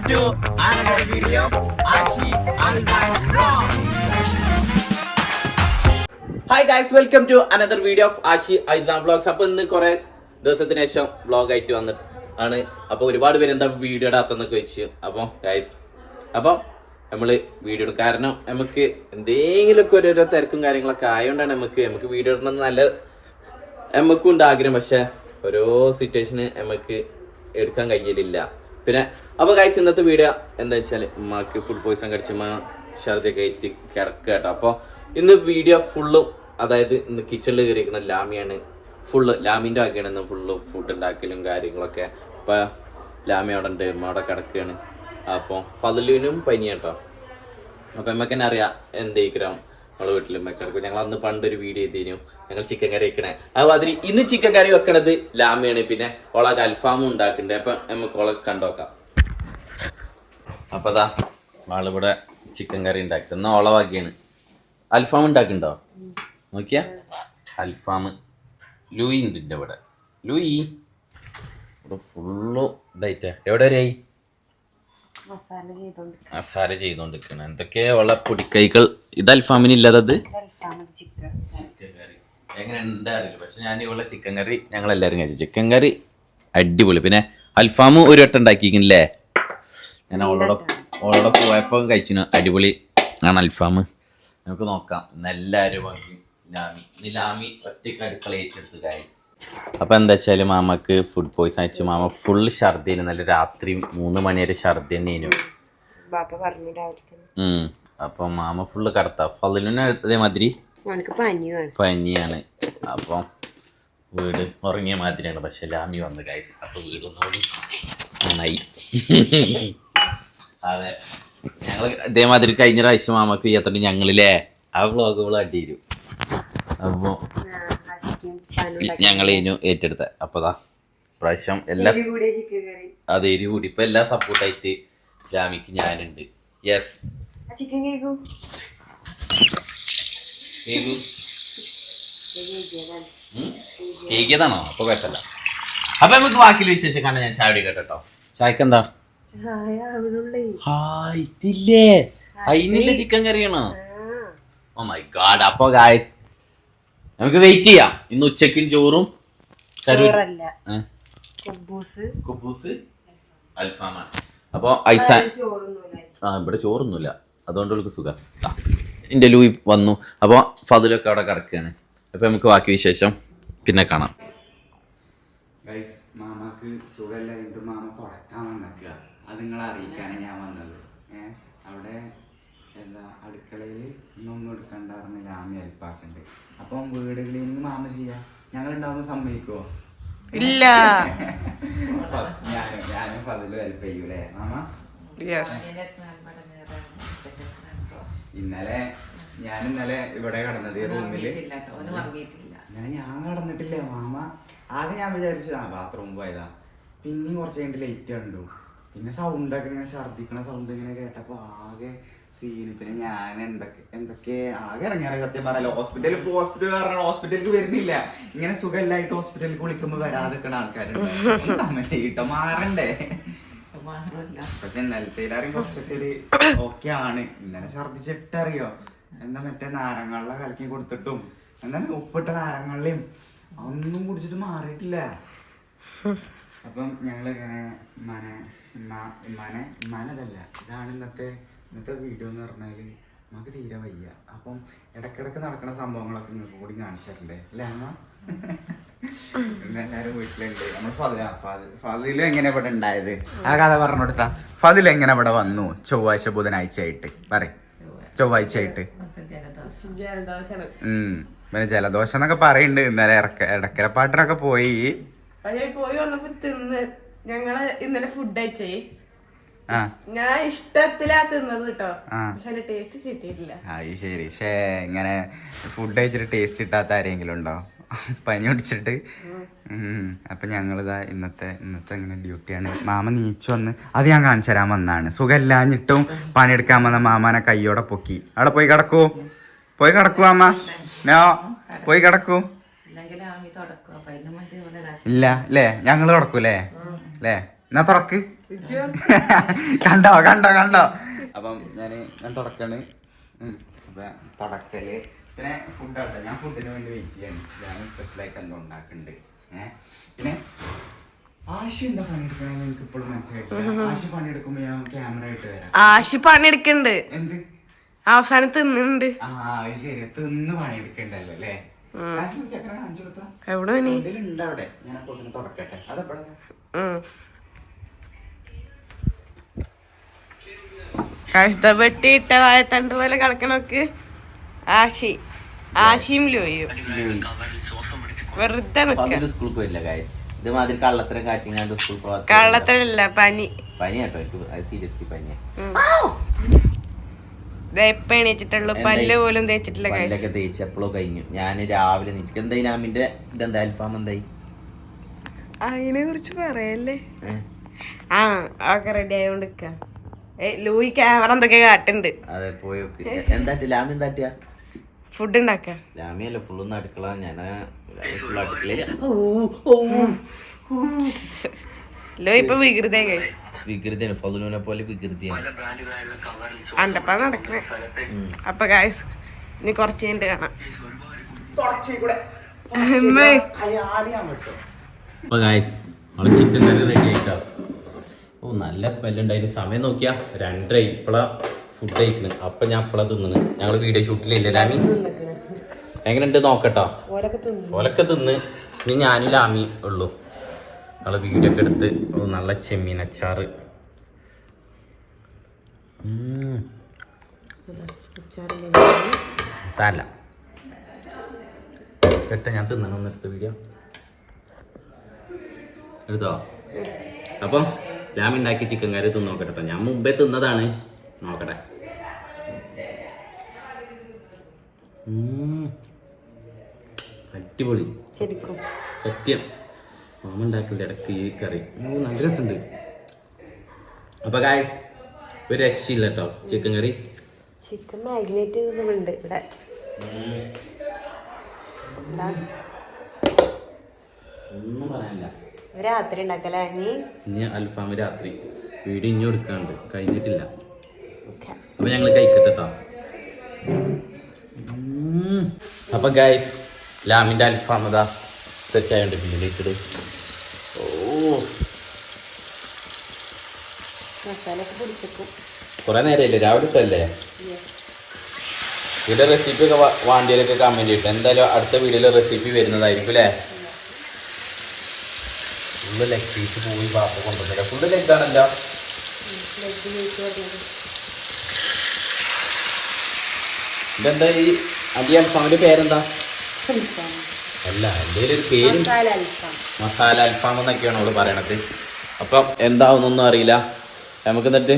to another video of Ashi Alzheimer Vlog. Hi guys, welcome to another video of Ashi Alzheimer Vlogs. അപ്പോൾ ഇന്ന് കുറേ ദിവസത്തിന് ശേഷം vlog ആയിട്ട് ആണ്. അപ്പോൾ ഒരുപാട് പേര് എന്താ വീഡിയോ ഇടാത്തെന്നൊക്കെ വെച്ച്. അപ്പോൾ ഗൈസ്, അപ്പോൾ നമ്മൾ വീഡിയോ ഇടും. കാരണം നമുക്ക് എന്തെങ്കിലുമൊക്കെ ഓരോരോ തിരക്കും കാര്യങ്ങളൊക്കെ ആയതുകൊണ്ടാണ് നമുക്ക് വീഡിയോ ഇടണം നല്ല നമുക്കും ഉണ്ട് ആഗ്രഹം. പക്ഷെ ഓരോ സിറ്റുവേഷന് നമുക്ക് എടുക്കാൻ കഴിയലില്ല. പിന്നെ അപ്പോൾ ഗൈസ്, ഇന്നത്തെ വീഡിയോ എന്താ വെച്ചാൽ ഉമ്മക്ക് ഫുഡ് പോയിസൺ കടിച്ച് ഛർദിയൊക്കെ ആയിട്ട് കിടക്കുക കേട്ടോ. അപ്പോൾ ഇന്ന് വീഡിയോ ഫുള്ളും, അതായത് ഇന്ന് കിച്ചണിൽ കയറിയിരിക്കുന്ന ലാമിയാണ്. ഫുള്ള് ലാമിൻ്റെ ആക്കിയാണ് ഇന്ന് ഫുള്ള് ഫുഡ് ഉണ്ടാക്കലും കാര്യങ്ങളൊക്കെ. അപ്പോൾ ലാമി അവിടെ ഉണ്ട്, ഉമ്മ അവിടെ കിടക്കുകയാണ്. അപ്പോൾ ഫദലുവിനും പനി കേട്ടോ. അപ്പോൾ നമുക്ക് തന്നെ അറിയാം എന്തേക്കരം നമ്മളെ വീട്ടിൽ കിടക്കും. ഞങ്ങൾ അന്ന് പണ്ടൊരു വീഡിയോ ചെയ്തിരുന്നു, ഞങ്ങൾ ചിക്കൻ കറി വെക്കണേ. അതുമാതിരി ഇന്ന് ചിക്കൻ കറി വെക്കണത് ലാമയാണ്. പിന്നെ ഓളൊക്കെ അൽഫാമും ഉണ്ടാക്കുന്നുണ്ട്. അപ്പം നമുക്ക് ഓളെ കണ്ടുനോക്കാം. അപ്പോൾ അതാ ആളിവിടെ ചിക്കൻ കറി ഉണ്ടാക്കി എന്നാൽ ഓളവാക്കിയാണ്. അൽഫാം ഉണ്ടാക്കുന്നുണ്ടോ നോക്കിയാ? അൽഫാം ലൂയി ഉണ്ട് എൻ്റെ ഇവിടെ. ലൂയി ഇവിടെ ഫുള്ള് ഇതായിട്ടാ. എവിടെ വരെയായി? മസാല ചെയ്തോണ്ടിരിക്കണം. എന്തൊക്കെയാ ഉള്ള പൊടിക്കൈകൾ. ഇത് അൽഫാമിന് ഇല്ലാത്തത് ചിക്കൻ കറി എങ്ങനെ ഉണ്ടാറില്ല. പക്ഷെ ഞാൻ ഇവിടെ ചിക്കൻ കറി ഞങ്ങളെല്ലാവരും കഴിച്ചു. ചിക്കൻ കറി അടിപൊളി. പിന്നെ അൽഫാം ഒരു വട്ടം ഉണ്ടാക്കിയിരിക്കണില്ലേ? ഞാൻ ഓളോടെ പോയപ്പോൾ കഴിച്ചിന്. അടിപൊളി ആണ് അൽഫാം. നമുക്ക് നോക്കാം. എല്ലാവരും വാങ്ങി ലാമി ഒറ്റയ്ക്ക് അടുക്കള ഏറ്റെടുത്ത് ഗൈസ്. അപ്പോൾ എന്താ വെച്ചാൽ മാമക്ക് ഫുഡ് പോയിസൺ അയച്ചു. മാമ ഫുള്ള് ഛർദിന്. നല്ല രാത്രി 3 മണി വരെ ഛർദി തന്നെയായിരുന്നു. അപ്പം മാമ ഫുള്ള് കടത്താം. ഫലിന് അതേമാതിരി പനിയാണ്. അപ്പം വീട് ഉറങ്ങിയ മാതിരിയാണ്. പക്ഷെ ലാമി വന്നു ഗൈസ്. അപ്പോൾ വീട് ഒന്നുകൂടി നന്നായി. അതെ, ഞങ്ങൾ ഇതേമാതിരി കഴിഞ്ഞ പ്രാവശ്യം മാമക്ക് ചെയ്യാത്തോണ്ട് ഞങ്ങളില്ലേ ആ വ്ളോഗുകൾ അടിയിരും. അപ്പോൾ ഞങ്ങൾ ഇനി ഏറ്റെടുത്ത. അപ്പോൾ ദാ പ്രാവശ്യം എല്ലാ അത് എരി കൂടി ഇപ്പം എല്ലാം സപ്പോർട്ടായിട്ട് ലാമിക്ക് ഞാനുണ്ട്. യെസ്, കേക്കിയതാണോ? അപ്പോൾ കുഴപ്പമില്ല. അപ്പം നമുക്ക് ബാക്കിയുള്ള വിശേഷം കണ്ട ഞാൻ ചായ കുടിക്കട്ടോ. ചായക്ക് എന്താ? ഇതില്ലേ അതിനുള്ള ചിക്കൻ കറിയാണോ? Oh my god. അപ്പോൾ ഗായ്സ് നമുക്ക് വെയിറ്റ് ചെയ്യാം. ഇന്ന് ഉച്ചക്കും ചോറും കുബൂസ് അൽഫാമാണ്. അപ്പോൾ ഇവിടെ ചോറൊന്നുമില്ല, അതുകൊണ്ട് നമുക്ക് സുഖം. എൻ്റെ ലൂയി വന്നു. അപ്പോൾ ഫതിലൊക്കെ അവിടെ കിടക്കുകയാണ്. അപ്പോൾ നമുക്ക് ബാക്കി വിശേഷം പിന്നെ കാണാം. മാമാക്ക് സുഖമില്ലായിട്ട് മാമ തുടക്കാൻ വന്നേക്കുക. അത് നിങ്ങളെ അറിയിക്കാനാണ് ഞാൻ വന്നത്. അവിടെ എന്താ അടുക്കളയിൽ ഇന്നൊന്നും എടുക്കണ്ടായിരുന്നു. ലാമി ഹെൽപ്പാക്കുന്നുണ്ട്. അപ്പം വീട് ക്ലീനിങ് മാമ ചെയ്യാം. ഞങ്ങളുണ്ടാവുമ്പോൾ സമ്മതിക്കുമോ? ഇല്ല. ഞാനും ഫതിലും ഹെൽപ്പ് ചെയ്യൂലേ മാമ? ഇന്നലെ ഇവിടെ കിടന്നത് റൂമില്. ഞാൻ കിടന്നിട്ടില്ല മാമ. ആദ്യം ഞാൻ വിചാരിച്ചു ബാത്റൂം പോയതാ. പിന്നെയും കുറച്ച് കഴിഞ്ഞിട്ട് ലേറ്റ് കണ്ടു. പിന്നെ സൗണ്ടൊക്കെ ഇങ്ങനെ ഛർദിക്കണ സൗണ്ട് ഇങ്ങനെ കേട്ടപ്പോൾ ആകെ സീന്. പിന്നെ ഞാൻ എന്തൊക്കെ ആകെ ഇറങ്ങിയാൽ സത്യം പറഞ്ഞാലോ. ഹോസ്പിറ്റലിൽ പറഞ്ഞാൽ ഹോസ്പിറ്റലിലേക്ക് വരുന്നില്ല. ഇങ്ങനെ സുഖമില്ലായിട്ട് ഹോസ്പിറ്റലിലേക്ക് വിളിക്കുമ്പോൾ വരാതിരിക്കണ ആൾക്കാരുണ്ട്. കമന്റ് ചെയ്തിട്ടോ മാറണ്ടേ. പക്ഷെ ഇന്നലത്തേലാരും കുറച്ചൊക്കെ ഒരു ഓക്കെ ആണ്. ഇന്നലെ ഛർദിച്ചിട്ടറിയോ എന്താ മറ്റേ നാരങ്ങളിലെ കലക്കി കൊടുത്തിട്ടും എന്താണ് ഉപ്പിട്ട നാരങ്ങളിലും ഒന്നും കുടിച്ചിട്ട് മാറിയിട്ടില്ല. അപ്പം ഞങ്ങളിങ്ങനെ ഇമ്മാനതല്ല, ഇതാണ് ഇന്നത്തെ വീഡിയോ എന്ന് പറഞ്ഞാൽ നമുക്ക് തീരെ വയ്യ. അപ്പം ഇടയ്ക്കിടയ്ക്ക് നടക്കുന്ന സംഭവങ്ങളൊക്കെ നിങ്ങൾക്ക് കൂടി കാണിച്ചിട്ടുണ്ടേ അല്ലേ അമ്മ? എല്ലാവരും വീട്ടിലുണ്ട്. നമ്മൾ ഫതില് എങ്ങനെ ഇവിടെ ഉണ്ടായത് ആ കഥ പറഞ്ഞു കൊടുത്താ. ഫതിൽ എങ്ങനെ ഇവിടെ വന്നു? ചൊവ്വാഴ്ച ബുധനാഴ്ച ആയിട്ട് പറയും. ചൊവ്വാഴ്ച ആയിട്ട് പിന്നെ ജലദോഷം എന്നൊക്കെ പറയുന്നുണ്ട്. ഇന്നലെ ഇടക്കരപ്പാട്ടിനൊക്കെ പോയി വന്നപ്പോ തിന്ന്. ഞങ്ങള് ഇന്നലെ ഫുഡ് അയച്ചേ. ഞാൻ ഇഷ്ടത്തിലാ തിന്നത് കേട്ടോ. പക്ഷെ ടേസ്റ്റ് കിട്ടിയിട്ടില്ല. ശരി. പക്ഷേ ഇങ്ങനെ ഫുഡ് കഴിച്ചിട്ട് ടേസ്റ്റ് കിട്ടാത്ത ആരെങ്കിലും ഉണ്ടോ? പനി പിടിച്ചിട്ട്. അപ്പം ഞങ്ങളിതാ ഇന്നത്തെ ഇങ്ങനെ ഡ്യൂട്ടിയാണ്. മാമ നീച്ചു വന്ന് അത് ഞാൻ കാണിച്ചു തരാൻ വന്നാണ്. സുഖമില്ലാഞ്ഞിട്ടും പണിയെടുക്കാൻ വന്ന മാമാനെ കയ്യോടെ പൊക്കി. അവിടെ പോയി കിടക്കൂ മാമ. പോയി കിടക്കൂ. ഇല്ല അല്ലേ? ഞങ്ങള് തുടക്കൂലേ അല്ലേ? എന്നാ തുറക്ക്. കണ്ടോ കണ്ടോ കണ്ടോ. അപ്പം ഞാൻ തുടക്കാണ്. അപ്പൊ തുടക്കല് പിന്നെ ഫുഡ് ആട്ടെ. ഞാൻ ഫുഡിന് വേണ്ടി വെയിറ്റ് ചെയ്യാണ്. ഞാൻ സ്പെഷ്യലായിട്ട് എന്തോ ഉണ്ടാക്കുന്നുണ്ട്. പിന്നെ ആശി എന്താ പണിയെടുക്കണെന്ന് എനിക്ക് ഇപ്പോഴും മനസ്സിലായിട്ടില്ല. ആശി പണിയെടുക്കുമ്പോ ഞാൻ ക്യാമറ ആയിട്ട് വരാം. ആശി പണിയെടുക്കണ്ട്. എന്ത് അവസാനം തിന്നുണ്ട്. ആ അത് ശരി. തിന്ന് പണിയെടുക്കണ്ടല്ലോ അല്ലേ. എവിടെ ഉണ്ട് അവിടെ. ഞാൻ അപ്പൊ തുടക്കട്ടെ. അതെപ്പോഴാ കഴുത്തപ്പെട്ടിട്ട വായത്തണ്ട് പോലെ കിടക്കണോക്ക് ആശിയും ലോയും വെറുതെ നിക്ക. സ്കൂളിൽ പോയില്ല കാര്യം ഇതുമാതിരി കള്ളത്തരം കാറ്റിങ്ങാണ്ട് സ്കൂൾ പോകാത്ത കള്ളത്തരല്ല പനി കേട്ടോ. എനിക്ക് സീരിയസ്ലി പനിയാ. എപ്പ എണീച്ചിട്ടുള്ളൂ. പല്ല് പോലും തേച്ചിട്ടില്ല. പല്ലൊക്കെ തേച്ചപ്പോഴോ കഴിഞ്ഞു. ഞാൻ രാവിലെ നീച്ചിട്ട് എന്തായി നാമിന്റെ ഇതെന്താ അൽഫാം എന്തായി? അതിനെ കുറിച്ച് പറയല്ലേ. ഒക്കെ റെഡി ആയോണ്ട് ലൂയി ക്യാമറ എന്തൊക്കെ കാട്ടുണ്ട്. അതെ പോയോക്ക്. എന്താ ലാമി എന്താ ഫുഡ് ഉണ്ടാക്ക. ലാമിയല്ല ഫുള്ളൊന്നും അടുക്കള. ഞാൻ അടുക്കള ലോ ഇപ്പൊ വികൃതിയാ ഗൈസ്. വികൃതിയാണ്. ഫലുനെ പോലെ വികൃതിയാണ്. അണ്ടപ്പാ നടക്കണേ. അപ്പൊ ഗൈസ് ഇനി കുറച്ച് കഴിഞ്ഞിട്ട് കാണാം. അപ്പൊ ഗൈസ് നമ്മള് ചിക്കൻ കറി റെഡി ആയിട്ടോ. ഓ നല്ല സ്മെല്ലുണ്ട്. അതിന് സമയം നോക്കിയാ 2:30. ഇപ്പളാ ഫുഡ് കഴിക്കുന്നത്. അപ്പൊ ഞാൻ ഇപ്പളാ തിന്നത്. ഞങ്ങള് വീഡിയോ ഷൂട്ടിലില്ല. ലാമി എങ്ങനെയുണ്ട് നോക്കട്ടോ. ഓലൊക്കെ തിന്ന് ഇനി ഞാനും ലാമി ഉള്ളു. നമ്മള് വീഡിയോ ഒക്കെ എടുത്ത് നല്ല ചെമ്മീൻ അച്ചാറ്. സാരല്ല കേട്ടോ. ഞാൻ തിന്നണം എടുത്ത വീഡിയോ എടുത്തോ. അപ്പം ലാമി ഉണ്ടാക്കി ചിക്കൻ കറി തിന്ന് നോക്കട്ടെ. ഞാൻ മുമ്പേ തിന്നതാണ്. നോക്കട്ടെ. അടിപൊളി സത്യം. മാമ ഉണ്ടാക്കില്ല ഇടയ്ക്ക് ഈ കറി. നല്ല രസമുണ്ട്. അപ്പൊ ഗായ്സ് ഒരു രക്ഷയില്ല കേട്ടോ ചിക്കൻ കറി. ചിക്കൻ മാഗ്നേറ്റ് ചെയ്തിട്ടുണ്ട് ഇവിടെ. ഒന്നും പറയാനില്ല. രാത്രി ഉണ്ടാക്കല്ലേ ഇനി അൽഫാം രാത്രി. വീഡിയോ ഇനി എടുക്കാണ്ട് കഴിഞ്ഞിട്ടില്ല. അപ്പൊ ഞങ്ങൾ കഴിക്കട്ടെ കേട്ടോ. അപ്പൊ ഗൈസ് ലാമിന്റെ അൽഫാം അതാ സെറ്റ് ആയോണ്ടിരിക്കുന്നുണ്ട്. കുറെ നേരമല്ലേ രാവിലെ ഇട്ടല്ലേ. ഇതിന്റെ റെസിപ്പി ഒക്കെ വാണ്ടിയിലൊക്കെ കമന്റ് ഇട്ടു. എന്തായാലും അടുത്ത വീഡിയോയില് റെസിപ്പി വരുന്നതായിരിക്കും അല്ലേ. ഫുള്ള് ലെഗ് പീസ് പോയി പാപ്പ കൊണ്ടുവന്നില്ല. ഫുള്ള് ലെഗ് ആണല്ലോ. ഇതെന്താ ഈ അടി അൽഫാമിന്റെ പേരെന്താ? അല്ല എന്തെങ്കിലും ഒരു പേര്. മസാല അൽഫാം എന്നൊക്കെയാണ് അവള് പറയണത്. അപ്പം എന്താവുന്നൊന്നും അറിയില്ല. നമുക്ക് എന്നിട്ട്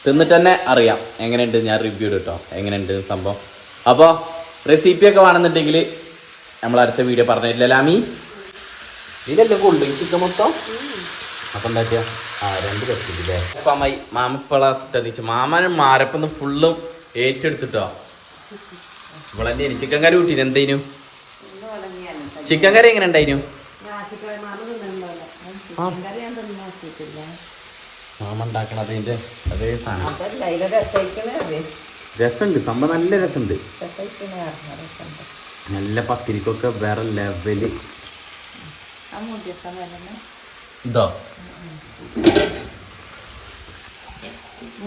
തിന്നിട്ട് തന്നെ അറിയാം എങ്ങനെയുണ്ട്. ഞാൻ റിവ്യൂ കേട്ടോ എങ്ങനെയുണ്ട് സംഭവം. അപ്പോൾ റെസിപ്പിയൊക്കെ വേണമെന്നുണ്ടെങ്കിൽ നമ്മൾ അടുത്ത വീഡിയോ പറഞ്ഞിട്ടില്ല. ലാമി ഇതല്ലേ കൊള്ളു ചിക്കൻ മൊത്തം. അപ്പം എന്താ വെച്ചാൽ 2 പറ്റില്ലേ. അൽഫാമായി മാമ ഇപ്പോഴാ തിട്ടതിച്ച്. മാമന് മാരപ്പൊന്ന് ഫുള്ളും ഏറ്റെടുത്തിട്ടോ. ഇവളെന്നെ ചിക്കൻ കറി കൂട്ടീന്. എന്തേനു ചിക്കൻ കറി എങ്ങനെ ഉണ്ടായിരുന്നു? മാമ ഉണ്ടാക്കണത് അതിന്റെ അതേ സാധനം. രസമുണ്ട് സംഭവം. നല്ല രസമുണ്ട്. നല്ല പത്തിരിക്കൊക്കെ വേറെ ലെവല്. ഇതോ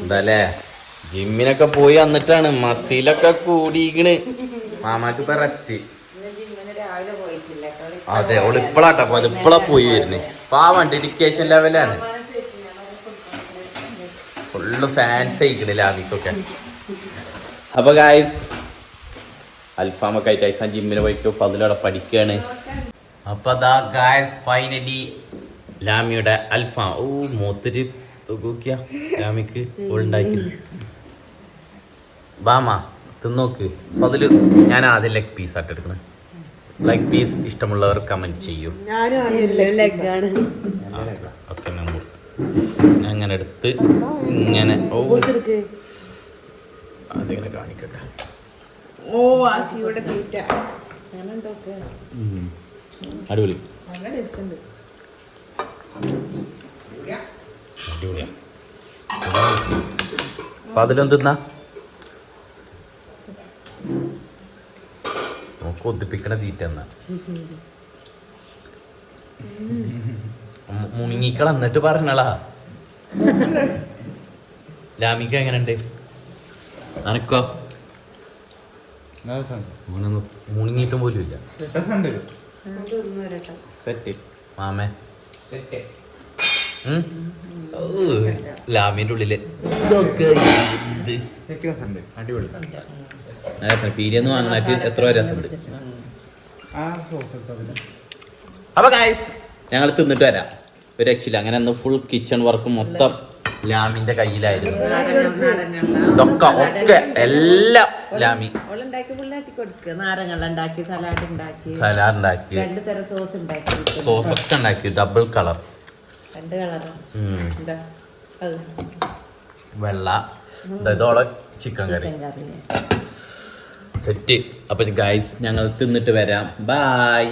ഇതല്ലേ ജിമ്മിനൊക്കെ പോയി വന്നിട്ടാണ് മസിലൊക്കെ കൂടിയിക്കണ്. മാമാക്ക് ഇപ്പൊ റെസ്റ്റ്. അതെ ഓള് ഇപ്പളാട്ടോ പോയത്. ഇപ്പളാ പോയി വരുന്നേ. പാവം ഡെഡിക്കേഷൻ ലെവലാണ്. ഫുള്ള് ഫാൻസ് ആയിക്കണ് ലാമിക്കൊക്കെ. അപ്പൊ ഗായ്സ് അൽഫാമൊക്കെ ആയിട്ട് ഐസാൻ ജിമ്മിന് പോയിട്ട് ഫതിലവിടെ പഠിക്കുകയാണ്. അപ്പൊ അതാ ഗായ്സ് ഫൈനലി ലാമിയുടെ അൽഫാം. ഓ മൂത്തിരി ലാമിക്ക് ഉണ്ടാക്കി. ബാമ തിന്നോക്ക്. ഫതില് ഞാൻ ആദ്യം ലെഗ് പീസ് ആയിട്ട് എടുക്കണം. ലെഗ് പീസ് ഇഷ്ടമുള്ളവർ കമന്റ് ചെയ്യൂ. ഓക്കെ ഞാൻ അങ്ങനെ എടുത്ത് ഇങ്ങനെ അതിങ്ങനെ കാണിക്കട്ടെ. അടിപൊളി. അടിപൊളിയാ അപ്പൊ അതിലെന്തിന്നാ കൊതിപ്പിക്കണ തീറ്റ എന്നാ മുണിങ്ങിക്കള എന്നിട്ട് പറഞ്ഞളാ ലാമിക്ക എങ്ങനെയുണ്ട് അനക്കോ മുണിങ്ങിയിട്ടും പോലും ഇല്ല മാമേ ലാമിന്റെ ഉള്ളില് അടിപൊളി പീരിയൊന്നും വാങ്ങാനായിട്ട് എത്ര രസമുണ്ട്. അപ്പൊ ഗൈസ് ഞങ്ങൾ തിന്നിട്ട് വരാം. ഒരു രക്ഷയില്ല. അങ്ങനെ അന്ന് ഫുൾ കിച്ചൺ വർക്ക് മൊത്തം ലാമിന്റെ കയ്യിലായിരുന്നു. ഇതൊക്കെ ഒക്കെ എല്ലാം ലാമി സലാഡ് ഉണ്ടാക്കി സോസൊക്കെ ഉണ്ടാക്കി ഡബിൾ കളർ വെള്ള ഇതോടെ ചിക്കൻ കറി സെറ്റ്. അപ്പൊ ഗൈസ് ഞങ്ങൾ തിന്നിട്ട് വരാം. ബൈ.